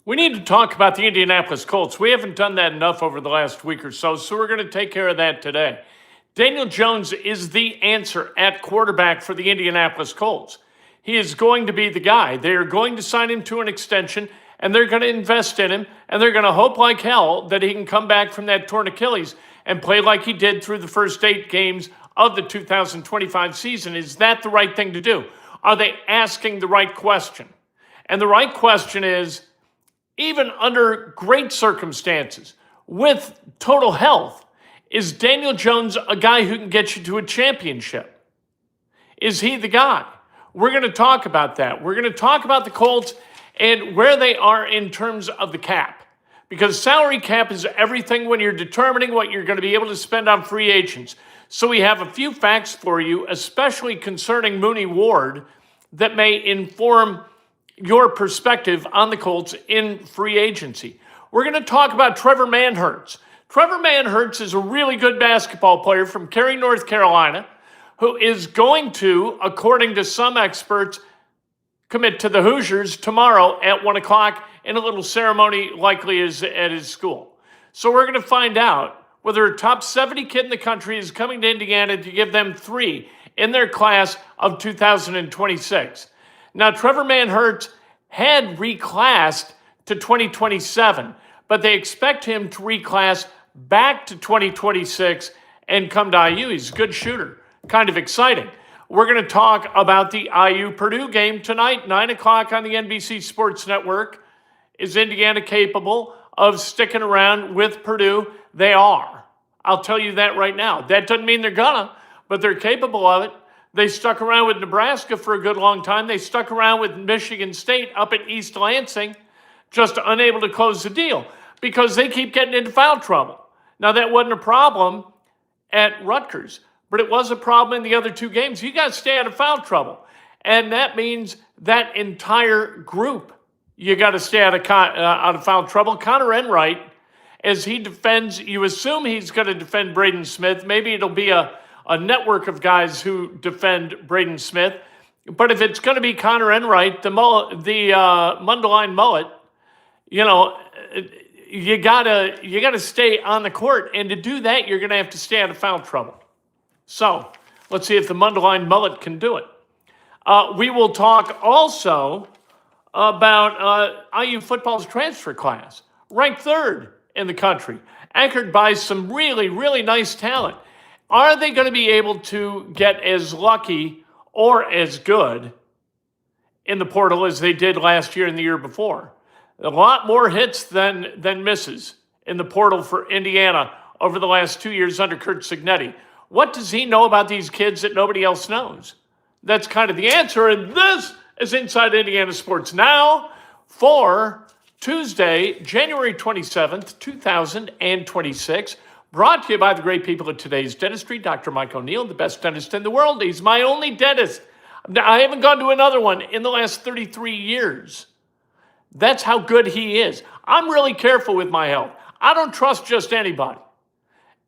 We need to talk about the Indianapolis Colts. We haven't done that enough over the last week or so we're going to take care of that today. Daniel Jones is the answer at quarterback for the Indianapolis Colts. He is going to be the guy. They are going to sign him to an extension, and they're going to invest in him, and they're going to hope like hell that he can come back from that torn Achilles and play like he did through the first 8 games of the 2025 season. Is that the right thing to do? Are they asking the right question? And the right question is, even under great circumstances, with total health, is Daniel Jones a guy who can get you to a championship? Is he the guy? We're going to talk about that. We're going to talk about the Colts and where they are in terms of the cap. Because salary cap is everything when you're determining what you're going to be able to spend on free agents. So we have a few facts for you, especially concerning Mooney Ward, that may inform your perspective on the Colts in free agency. We're going to talk about Trevor Manhertz. Trevor Manhertz is a really good basketball player from Cary, North Carolina, who is going to, according to some experts, commit to the Hoosiers tomorrow at 1 o'clock in a little ceremony likely is at his school. So we're going to find out whether a top 70 kid in the country is coming to Indiana to give them 3 in their class of 2026. Now, Trevor Manhertz had reclassed to 2027, but they expect him to reclass back to 2026 and come to IU. He's a good shooter, kind of exciting. We're going to talk about the IU-Purdue game tonight, 9 o'clock on the NBC Sports Network. Is Indiana capable of sticking around with Purdue? They are. I'll tell you that right now. That doesn't mean they're gonna, but they're capable of it. They stuck around with Nebraska for a good long time. They stuck around with Michigan State up at East Lansing, just unable to close the deal because they keep getting into foul trouble. Now, that wasn't a problem at Rutgers, but it was a problem in the other 2 games. You got to stay out of foul trouble. And that means that entire group, you got to stay out of foul trouble. Connor Enright, as he defends, you assume he's going to defend Braden Smith. Maybe it'll be a network of guys who defend Braden Smith. But if it's going to be Connor Enright, the Mundelein mullet, you gotta stay on the court. And to do that, you're going to have to stay out of foul trouble. So let's see if the Mundelein mullet can do it. We will talk also about IU football's transfer class, ranked 3rd in the country, anchored by some really, really nice talent. Are they going to be able to get as lucky or as good in the portal as they did last year and the year before? A lot more hits than misses in the portal for Indiana over the last 2 years under Curt Cignetti. What does he know about these kids that nobody else knows? That's kind of the answer, and this is Inside Indiana Sports Now for Tuesday, January 27th, 2026. Brought to you by the great people at Today's Dentistry, Dr. Mike O'Neill, the best dentist in the world. He's my only dentist. I haven't gone to another one in the last 33 years. That's how good he is. I'm really careful with my health. I don't trust just anybody.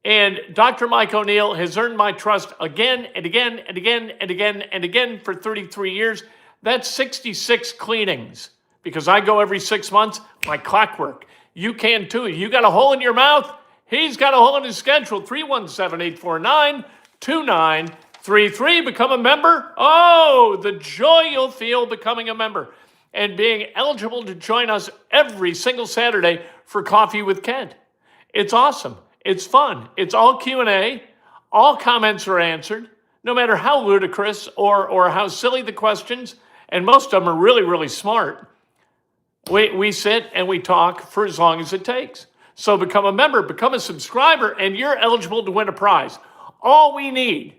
And Dr. Mike O'Neill has earned my trust again and again and again and again and again for 33 years. That's 66 cleanings because I go every 6 months like clockwork. You can too. You got a hole in your mouth? He's got a hole in his schedule. 317-849-2933. Become a member. Oh, the joy you'll feel becoming a member and being eligible to join us every single Saturday for Coffee with Kent. It's awesome. It's fun. It's all Q&A. All comments are answered, no matter how ludicrous or how silly the questions, and most of them are really, really smart. We sit and we talk for as long as it takes. So become a member, become a subscriber, and you're eligible to win a prize. All we need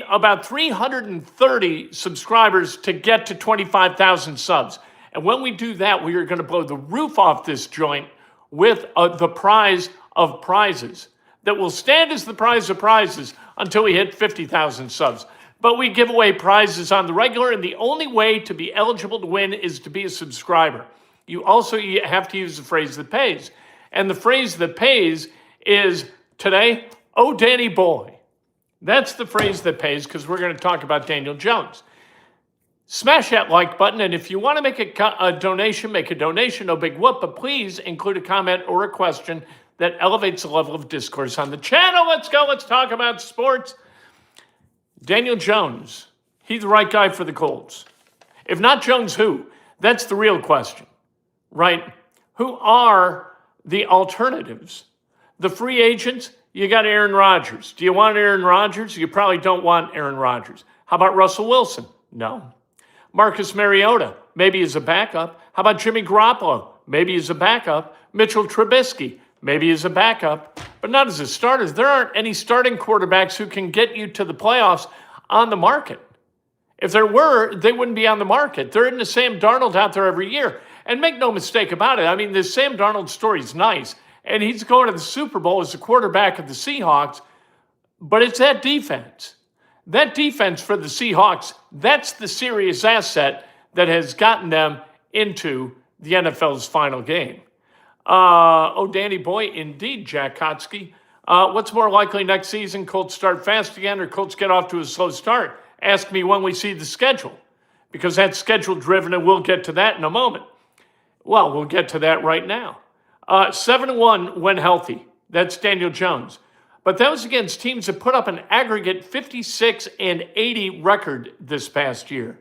about 330 subscribers to get to 25,000 subs. And when we do that, we are going to blow the roof off this joint with the prize of prizes that will stand as the prize of prizes until we hit 50,000 subs. But we give away prizes on the regular, and the only way to be eligible to win is to be a subscriber. You have to use the phrase that pays. And the phrase that pays is today, oh, Danny boy. That's the phrase that pays because we're going to talk about Daniel Jones. Smash that like button, and if you want to make a donation, make a donation, no big whoop, but please include a comment or a question that elevates the level of discourse on the channel. Let's go. Let's talk about sports. Daniel Jones, he's the right guy for the Colts. If not Jones, who? That's the real question, right? Who are the alternatives? The free agents, you got Aaron Rodgers. Do you want Aaron Rodgers? You probably don't want Aaron Rodgers. How about Russell Wilson? No. Marcus Mariota, maybe as a backup. How about Jimmy Garoppolo? Maybe as a backup. Mitchell Trubisky, maybe as a backup, but not as a starter. There aren't any starting quarterbacks who can get you to the playoffs on the market. If there were, they wouldn't be on the market. There isn't a Sam Darnold out there every year. And make no mistake about it, I mean, this Sam Darnold story is nice, and he's going to the Super Bowl as the quarterback of the Seahawks, but it's that defense. That defense for the Seahawks, that's the serious asset that has gotten them into the NFL's final game. Danny Boy, indeed, Jack Kotsky. What's more likely next season, Colts start fast again or Colts get off to a slow start? Ask me when we see the schedule, because that's schedule-driven, and we'll get to that in a moment. Well, we'll get to that right now. 7-1 when healthy. That's Daniel Jones. But that was against teams that put up an aggregate 56-80 record this past year.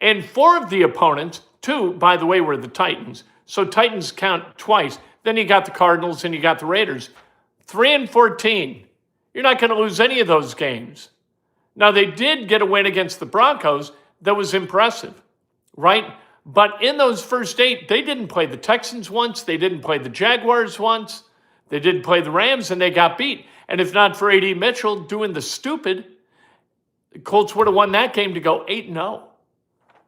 And 4 of the opponents, 2, by the way, were the Titans. So Titans count twice. Then you got the Cardinals and you got the Raiders. 3-14. You're not going to lose any of those games. Now, they did get a win against the Broncos that was impressive, right? But in those first 8, they didn't play the Texans once. They didn't play the Jaguars once. They didn't play the Rams, and they got beat. And if not for A.D. Mitchell doing the stupid, the Colts would have won that game to go 8-0.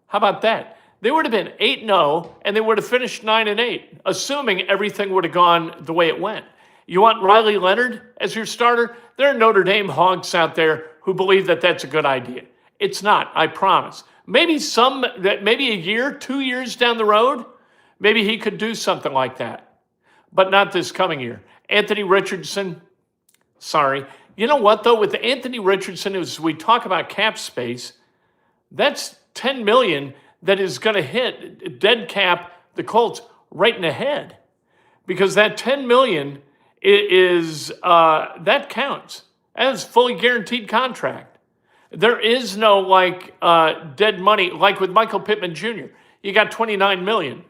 How about that? They would have been 8-0, and they would have finished 9-8, assuming everything would have gone the way it went. You want Riley Leonard as your starter? There are Notre Dame honks out there who believe that that's a good idea. It's not, I promise. Maybe a year, 2 years down the road, maybe he could do something like that. But not this coming year. Anthony Richardson, sorry. You know what, though? With Anthony Richardson, as we talk about cap space, that's $10 million that is going to hit dead cap the Colts right in the head. Because that $10 million is that counts. That is fully guaranteed contract. There is no dead money like with Michael Pittman Jr. You got $29 million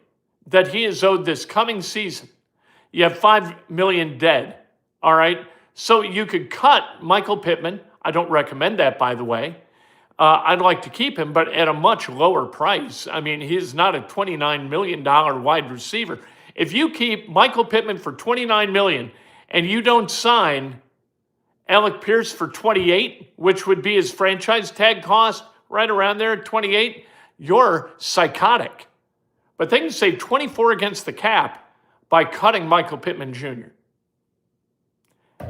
that he is owed this coming season. You have $5 million dead. All right. So you could cut Michael Pittman. I don't recommend that, by the way. I'd like to keep him, but at a much lower price. I mean, he's not a $29 million wide receiver. If you keep Michael Pittman for $29 million and you don't sign Alec Pierce for 28, which would be his franchise tag cost right around there at 28, you're psychotic. But they can save 24 against the cap by cutting Michael Pittman Jr.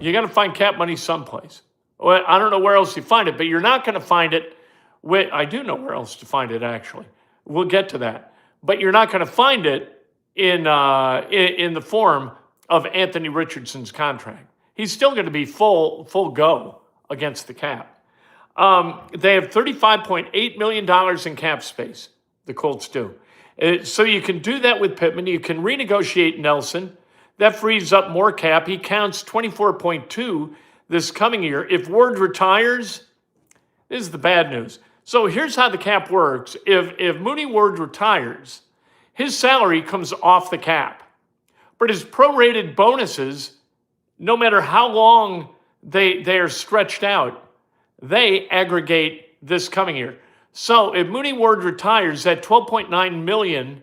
You got to find cap money someplace. Well, I don't know where else you find it, but you're not going to find it. I do know where else to find it, actually. We'll get to that. But you're not going to find it in the form of Anthony Richardson's contract. He's still going to be full go against the cap. They have $35.8 million in cap space, the Colts do. So you can do that with Pittman. You can renegotiate Nelson. That frees up more cap. He counts 24.2 this coming year. If Ward retires, this is the bad news. So here's how the cap works. If Mooney Ward retires, his salary comes off the cap. But his prorated bonuses, no matter how long they are stretched out, they aggregate this coming year. So if Mooney Ward retires, that $12.9 million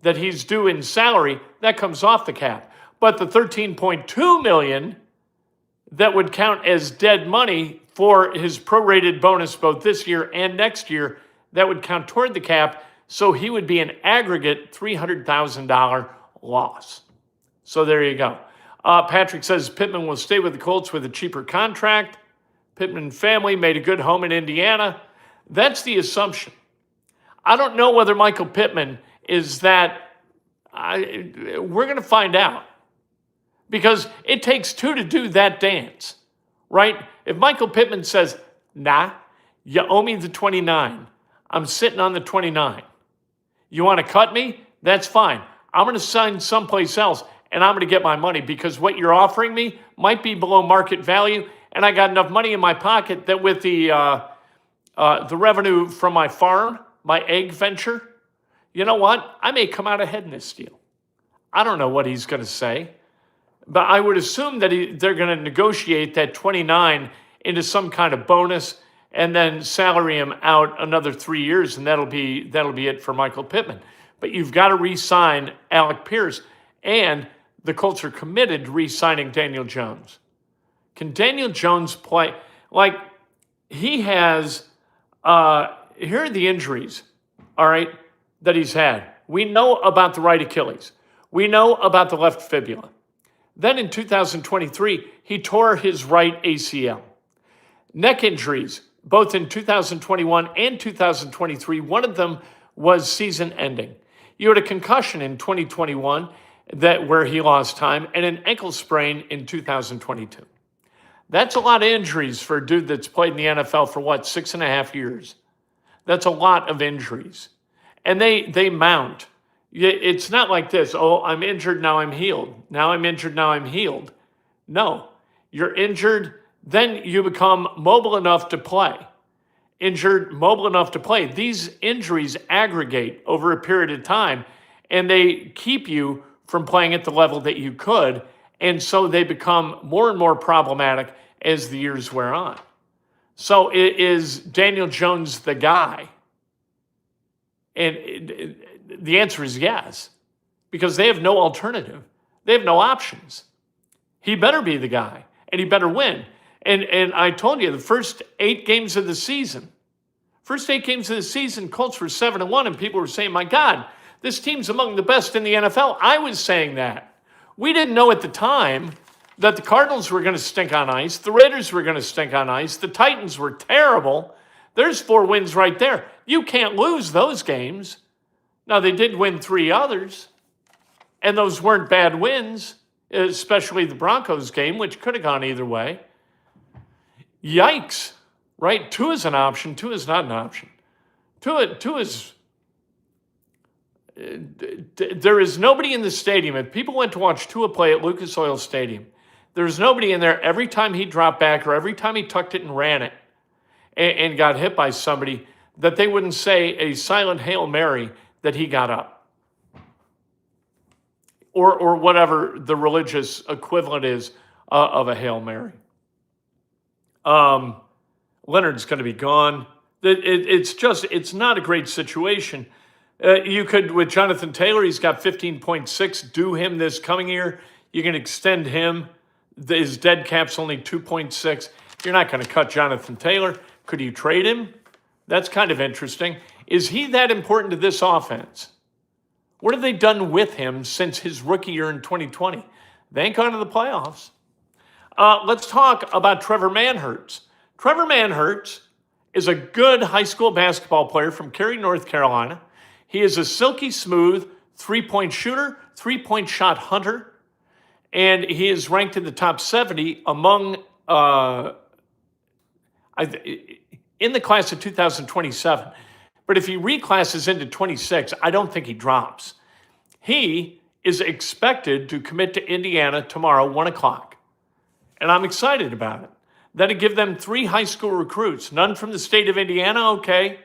that he's due in salary, that comes off the cap. But the $13.2 million that would count as dead money for his prorated bonus both this year and next year, that would count toward the cap. So he would be an aggregate $300,000 loss. So there you go. Patrick says Pittman will stay with the Colts with a cheaper contract. Pittman family made a good home in Indiana. That's the assumption. I don't know whether Michael Pittman is that. We're going to find out. Because it takes 2 to do that dance, right? If Michael Pittman says, nah, you owe me the 29. I'm sitting on the 29. You want to cut me? That's fine. I'm going to sign someplace else, and I'm going to get my money because what you're offering me might be below market value, and I got enough money in my pocket that with the revenue from my farm, my egg venture, you know what? I may come out ahead in this deal. I don't know what he's going to say, but I would assume that they're going to negotiate that 29 into some kind of bonus and then salary him out another 3 years, and that'll be it for Michael Pittman. But you've got to re-sign Alec Pierce, and the Colts are committed to re-signing Daniel Jones. Can Daniel Jones play? Like, he has, here are the injuries, all right, that he's had. We know about the right Achilles. We know about the left fibula. Then in 2023, he tore his right ACL. Neck injuries, both in 2021 and 2023, one of them was season ending. You had a concussion in 2021 where he lost time, and an ankle sprain in 2022. That's a lot of injuries for a dude that's played in the NFL for 6.5 years. That's a lot of injuries. And they mount. It's not like this, oh, I'm injured, now I'm healed. Now I'm injured, now I'm healed. No, you're injured, then you become mobile enough to play. Injured, mobile enough to play. These injuries aggregate over a period of time, and they keep you from playing at the level that you could, and so they become more and more problematic as the years wear on. So is Daniel Jones the guy? And the answer is yes, because they have no alternative. They have no options. He better be the guy, and he better win. And I told you, the first 8 games of the season, Colts were 7-1, and people were saying, my God, this team's among the best in the NFL. I was saying that. We didn't know at the time that the Cardinals were going to stink on ice, the Raiders were going to stink on ice, the Titans were terrible. There's 4 wins right there. You can't lose those games. Now, they did win 3 others, and those weren't bad wins, especially the Broncos game, which could have gone either way. Yikes, right? 2 is an option. 2 is not an option. 2 is... There is nobody in the stadium. If people went to watch Tua play at Lucas Oil Stadium, there's nobody in there every time he dropped back or every time he tucked it and ran it and got hit by somebody that they wouldn't say a silent Hail Mary that he got up. Or whatever the religious equivalent is of a Hail Mary. Leonard's going to be gone. It's not a great situation. You could, with Jonathan Taylor, he's got 15.6, do him this coming year. You can extend him. His dead cap's only 2.6. You're not going to cut Jonathan Taylor. Could you trade him? That's kind of interesting. Is he that important to this offense? What have they done with him since his rookie year in 2020? They ain't gone to the playoffs. Let's talk about Trevor Manhertz. Trevor Manhertz is a good high school basketball player from Cary, North Carolina. He is a silky smooth three-point shooter, three-point shot hunter, and he is ranked in the top 70 among in the class of 2027. But if he reclasses into 26, I don't think he drops. He is expected to commit to Indiana tomorrow, 1 o'clock. And I'm excited about it. That'll give them 3 high school recruits. None from the state of Indiana, okay.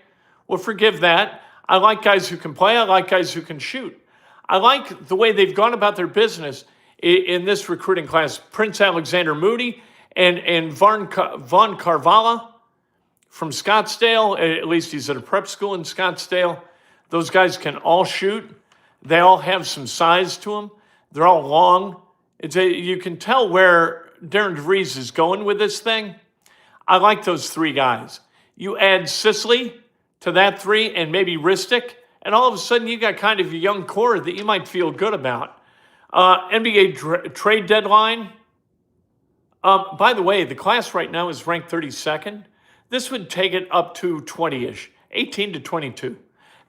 We'll forgive that. I like guys who can play. I like guys who can shoot. I like the way they've gone about their business in this recruiting class. Prince Alexander Moody and Von Carvalho from Scottsdale. At least he's at a prep school in Scottsdale. Those guys can all shoot. They all have some size to them. They're all long. You can tell where Darren DeVries is going with this thing. I like those 3 guys. You add Sicily to that 3 and maybe Ristic, and all of a sudden you got kind of a young core that you might feel good about. NBA trade deadline. By the way, the class right now is ranked 32nd. This would take it up to 20-ish, 18 to 22.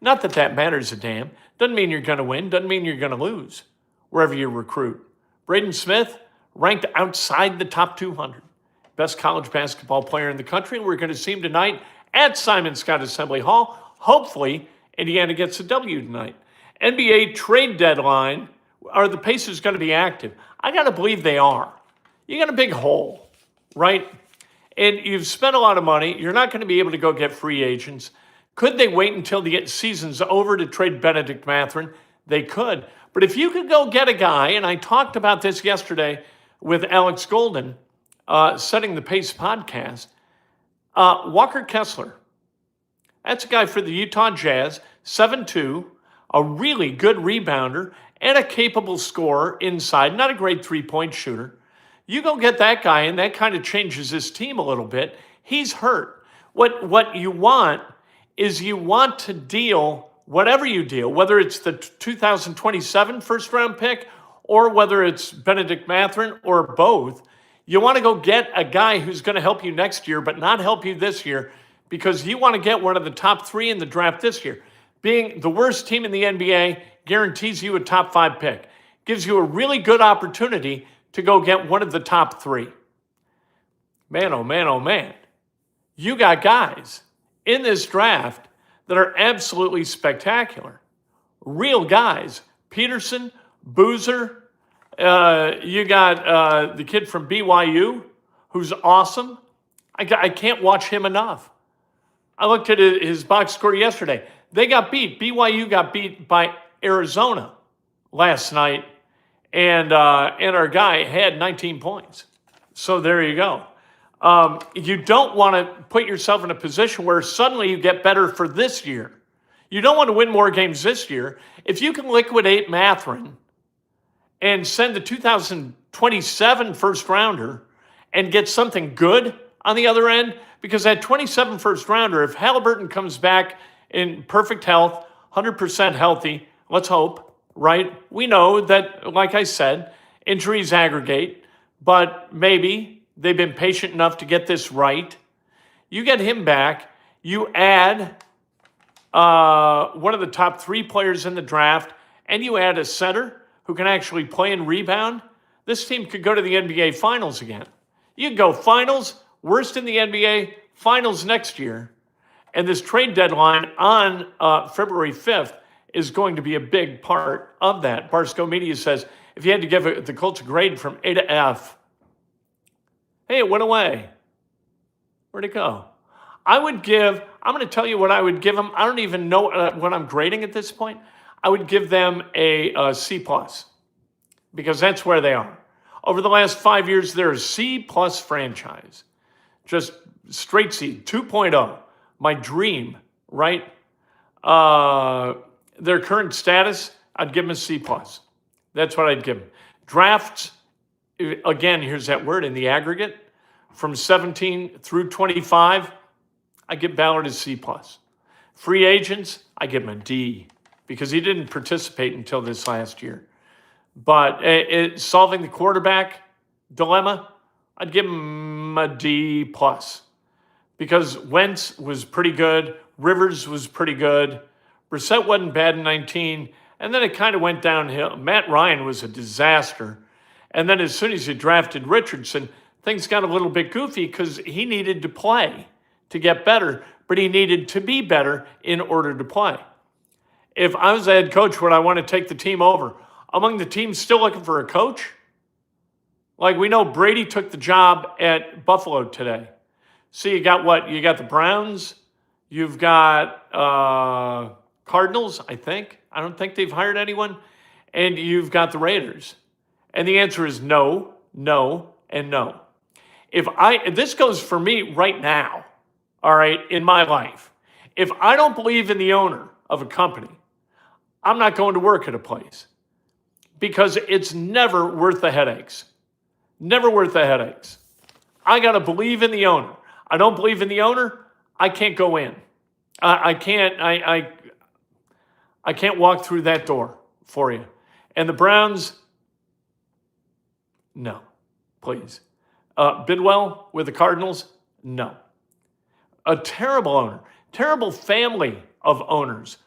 Not that that matters a damn. Doesn't mean you're going to win. Doesn't mean you're going to lose wherever you recruit. Braden Smith, ranked outside the top 200. Best college basketball player in the country. We're going to see him tonight at Simon Scott Assembly Hall, Hopefully, Indiana gets a W tonight. NBA trade deadline. Are the Pacers going to be active? I got to believe they are. You got a big hole, right? And you've spent a lot of money. You're not going to be able to go get free agents. Could they wait until the season's over to trade Benedict Mathurin? They could. But if you could go get a guy, and I talked about this yesterday with Alex Golden, Setting the Pace podcast, Walker Kessler. That's a guy for the Utah Jazz, 7'2", a really good rebounder, and a capable scorer inside, not a great three-point shooter. You go get that guy, and that kind of changes his team a little bit. He's hurt. What you want is you want to deal, whatever you deal, whether it's the 2027 first-round pick or whether it's Benedict Mathurin or both, you want to go get a guy who's going to help you next year but not help you this year because you want to get one of the top 3 in the draft this year. Being the worst team in the NBA guarantees you a top 5 pick. Gives you a really good opportunity to go get one of the top 3. Man, oh man, oh man. You got guys in this draft that are absolutely spectacular. Real guys. Peterson, Boozer. You got the kid from BYU who's awesome. I can't watch him enough. I looked at his box score yesterday. They got beat. BYU got beat by Arizona last night. And our guy had 19 points. So there you go. You don't want to put yourself in a position where suddenly you get better for this year. You don't want to win more games this year. If you can liquidate Mathurin and send the 2027 first rounder and get something good on the other end, because that 27 first rounder, if Halliburton comes back in perfect health, 100% healthy, let's hope, right? We know that, like I said, injuries aggregate, but maybe they've been patient enough to get this right. You get him back. You add one of the top 3 players in the draft, and you add a center who can actually play and rebound. This team could go to the NBA Finals again. You could go Finals, worst in the NBA, Finals next year. And this trade deadline on February 5th is going to be a big part of that. Barstow Media says, if you had to give the Colts a grade from A to F, hey, it went away. Where'd it go? I'm going to tell you what I would give them. I don't even know what I'm grading at this point. I would give them a C+, because that's where they are. Over the last 5 years, they're a C+ franchise. Just straight C, 2.0. My dream, right? Their current status, I'd give them a C+. That's what I'd give them. Drafts, again, here's that word, in the aggregate, from 17 through 25, I give Ballard a C+. Free agents, I give him a D, because he didn't participate until this last year. But solving the quarterback dilemma, I'd give him a D+, because Wentz was pretty good, Rivers was pretty good, Brissett wasn't bad in 19, and then it kind of went downhill. Matt Ryan was a disaster. And then as soon as you drafted Richardson, things got a little bit goofy because he needed to play to get better, but he needed to be better in order to play. If I was the head coach, would I want to take the team over? Among the teams still looking for a coach? Like we know Brady took the job at Buffalo today. So you got what? You got the Browns. You've got Cardinals, I think. I don't think they've hired anyone. And you've got the Raiders. And the answer is no, no, and no. This goes for me right now, all right, in my life. If I don't believe in the owner of a company, I'm not going to work at a place because it's never worth the headaches. Never worth the headaches. I got to believe in the owner. I don't believe in the owner, I can't go in. I can't walk through that door for you. And the Browns, no, please. Bidwell with the Cardinals, no. A terrible owner, terrible family of owners.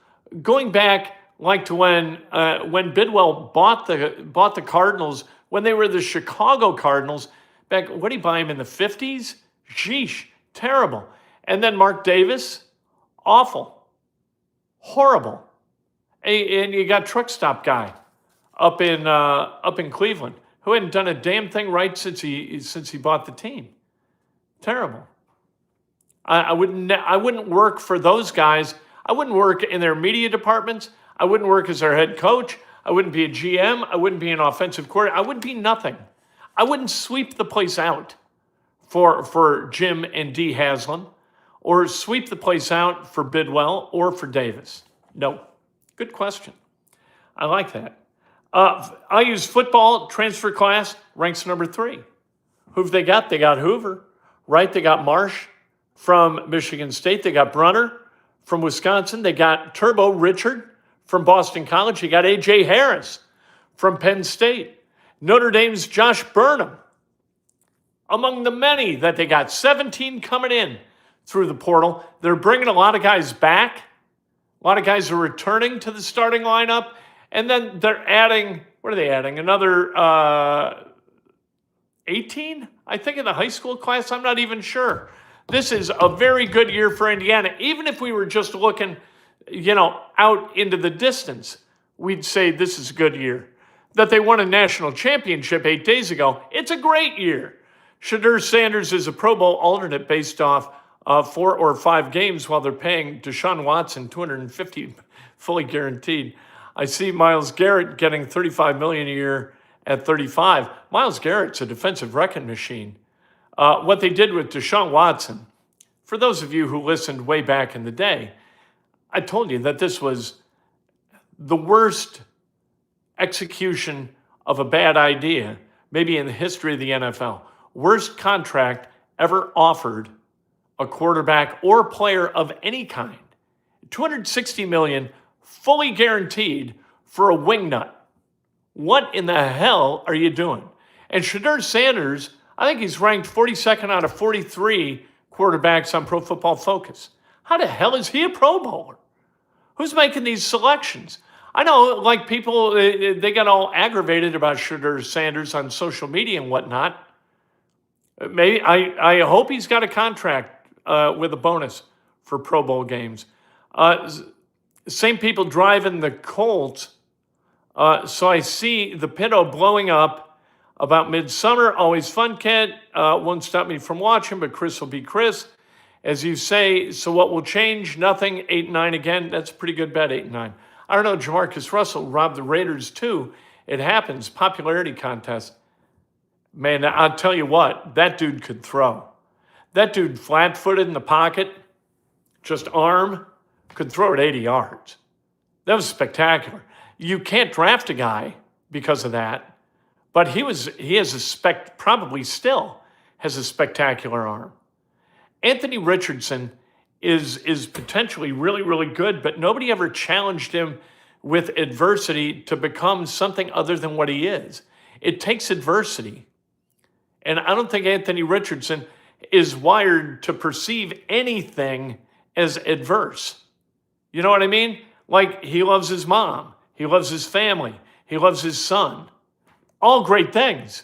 Going back like to when Bidwell bought the Cardinals, when they were the Chicago Cardinals, back, what did he buy him in the 50s? Sheesh, terrible. And then Mark Davis, awful. Horrible. And you got truck stop guy up in Cleveland who hadn't done a damn thing right since he bought the team. Terrible. I wouldn't work for those guys. I wouldn't work in their media departments. I wouldn't work as their head coach. I wouldn't be a GM. I wouldn't be an offensive coordinator. I wouldn't be nothing. I wouldn't sweep the place out for Jim and Dee Haslam, or sweep the place out for Bidwell or for Davis. No. Good question. I like that. I use football transfer class, ranks number 3. Who've they got? They got Hoover, right? They got Marsh from Michigan State. They got Brunner from Wisconsin. They got Turbo Richard from Boston College. You got A.J. Harris from Penn State. Notre Dame's Josh Burnham, among the many that they got. 17 coming in through the portal. They're bringing a lot of guys back. A lot of guys are returning to the starting lineup. And then they're adding, what are they adding? Another 18, I think, in the high school class. I'm not even sure. This is a very good year for Indiana. Even if we were just looking, out into the distance, we'd say this is a good year. That they won a national championship 8 days ago, it's a great year. Shedeur Sanders is a Pro Bowl alternate based off 4 or 5 games while they're paying Deshaun Watson $250 fully guaranteed. I see Myles Garrett getting $35 million a year at 35. Myles Garrett's a defensive wrecking machine. What they did with Deshaun Watson, for those of you who listened way back in the day, I told you that this was the worst execution of a bad idea, maybe in the history of the NFL. Worst contract ever offered a quarterback or player of any kind. $260 million fully guaranteed for a wingnut. What in the hell are you doing? And Shedeur Sanders, I think he's ranked 42nd out of 43 quarterbacks on Pro Football Focus. How the hell is he a Pro Bowler? Who's making these selections? I know, like, people, they got all aggravated about Shedeur Sanders on social media and whatnot. Maybe I hope he's got a contract with a bonus for Pro Bowl games. Same people driving the Colts. So I see the Pinto blowing up about midsummer. Always fun, kid. Won't stop me from watching, but Chris will be Chris. As you say, so what will change? Nothing. 8-9 again. That's a pretty good bet, 8-9. I don't know. Jamarcus Russell robbed the Raiders too. It happens. Popularity contest. Man, I'll tell you what. That dude could throw. That dude flat-footed in the pocket, just arm, could throw it 80 yards. That was spectacular. You can't draft a guy because of that, but he has probably still has a spectacular arm. Anthony Richardson is potentially really, really good, but nobody ever challenged him with adversity to become something other than what he is. It takes adversity. And I don't think Anthony Richardson is wired to perceive anything as adverse. You know what I mean? Like, he loves his mom. He loves his family. He loves his son. All great things.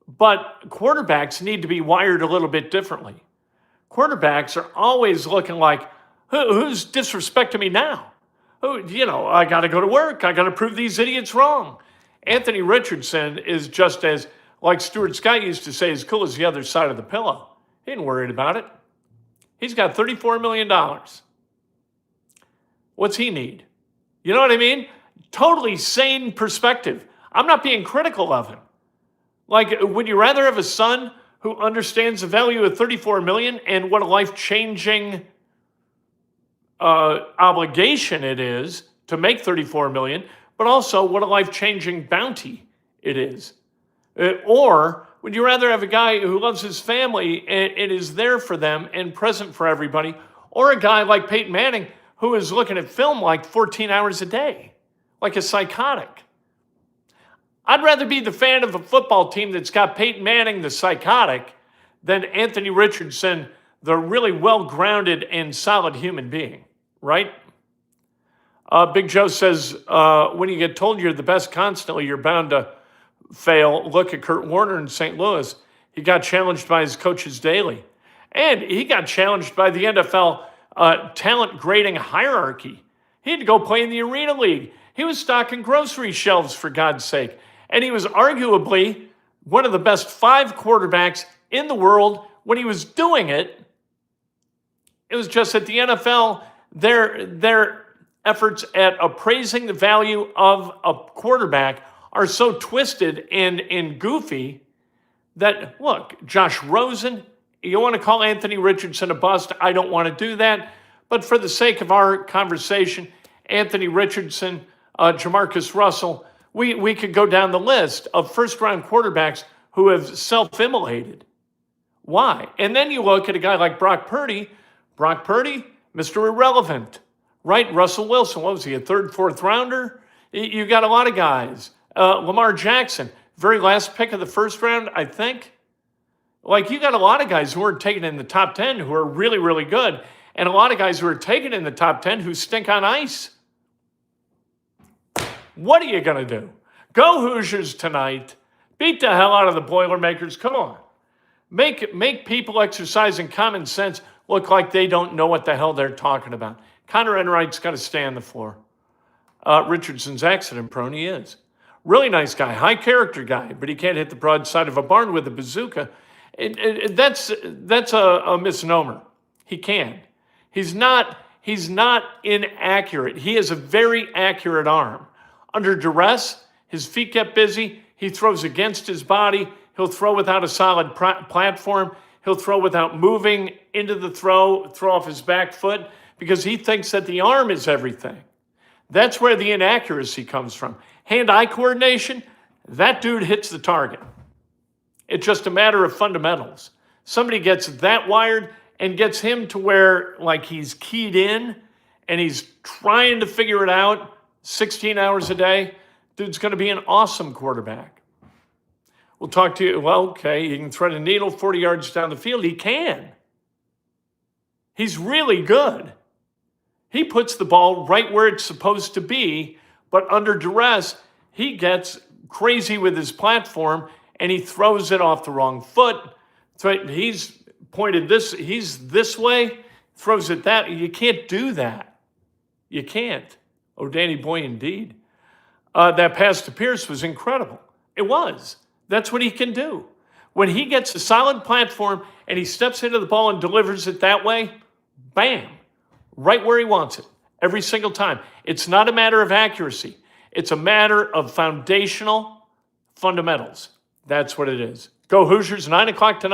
But quarterbacks need to be wired a little bit differently. Quarterbacks are always looking like, who's disrespecting me now? I got to go to work. I got to prove these idiots wrong. Anthony Richardson is just as, like Stuart Scott used to say, as cool as the other side of the pillow. He ain't worried about it. He's got $34 million. What's he need? You know what I mean? Totally sane perspective. I'm not being critical of him. Like, would you rather have a son who understands the value of $34 million and what a life-changing obligation it is to make $34 million, but also what a life-changing bounty it is? Or would you rather have a guy who loves his family and is there for them and present for everybody, or a guy like Peyton Manning who is looking at film like 14 hours a day, like a psychotic? I'd rather be the fan of a football team that's got Peyton Manning, the psychotic, than Anthony Richardson, the really well-grounded and solid human being, right? Big Joe says, when you get told you're the best constantly, you're bound to fail. Look at Kurt Warner in St. Louis. He got challenged by his coaches daily. And he got challenged by the NFL talent grading hierarchy. He had to go play in the Arena League. He was stocking grocery shelves, for God's sake. And he was arguably one of the best 5 quarterbacks in the world when he was doing it. It was just that the NFL, their efforts at appraising the value of a quarterback are so twisted and goofy that, look, Josh Rosen, you want to call Anthony Richardson a bust? I don't want to do that. But for the sake of our conversation, Anthony Richardson, Jamarcus Russell, we could go down the list of first-round quarterbacks who have self-immolated. Why? And then you look at a guy like Brock Purdy. Brock Purdy, Mr. Irrelevant, right? Russell Wilson, what was he, a 3rd, 4th rounder? You got a lot of guys. Lamar Jackson, very last pick of the first round, I think. Like, you got a lot of guys who weren't taken in the top 10 who are really, really good, and a lot of guys who are taken in the top 10 who stink on ice. What are you going to do? Go Hoosiers tonight. Beat the hell out of the Boilermakers. Come on. Make people exercising common sense look like they don't know what the hell they're talking about. Connor Enright's got to stay on the floor. Richardson's accident prone. He is. Really nice guy, high character guy, but he can't hit the broadside of a barn with a bazooka. That's a misnomer. He can. He's not inaccurate. He has a very accurate arm. Under duress, his feet get busy. He throws against his body. He'll throw without a solid platform. He'll throw without moving into the throw off his back foot, because he thinks that the arm is everything. That's where the inaccuracy comes from. Hand-eye coordination, that dude hits the target. It's just a matter of fundamentals. Somebody gets that wired and gets him to where, like, he's keyed in and he's trying to figure it out 16 hours a day, dude's going to be an awesome quarterback. We'll talk to you. Well, okay, he can thread a needle 40 yards down the field. He can. He's really good. He puts the ball right where it's supposed to be, but under duress, he gets crazy with his platform and he throws it off the wrong foot. So he's pointed this, he's this way, throws it that. You can't do that. You can't. Oh, Danny Boy, indeed. That pass to Pierce was incredible. It was. That's what he can do. When he gets a solid platform and he steps into the ball and delivers it that way, bam, right where he wants it every single time. It's not a matter of accuracy. It's a matter of foundational fundamentals. That's what it is. Go Hoosiers, 9 o'clock tonight.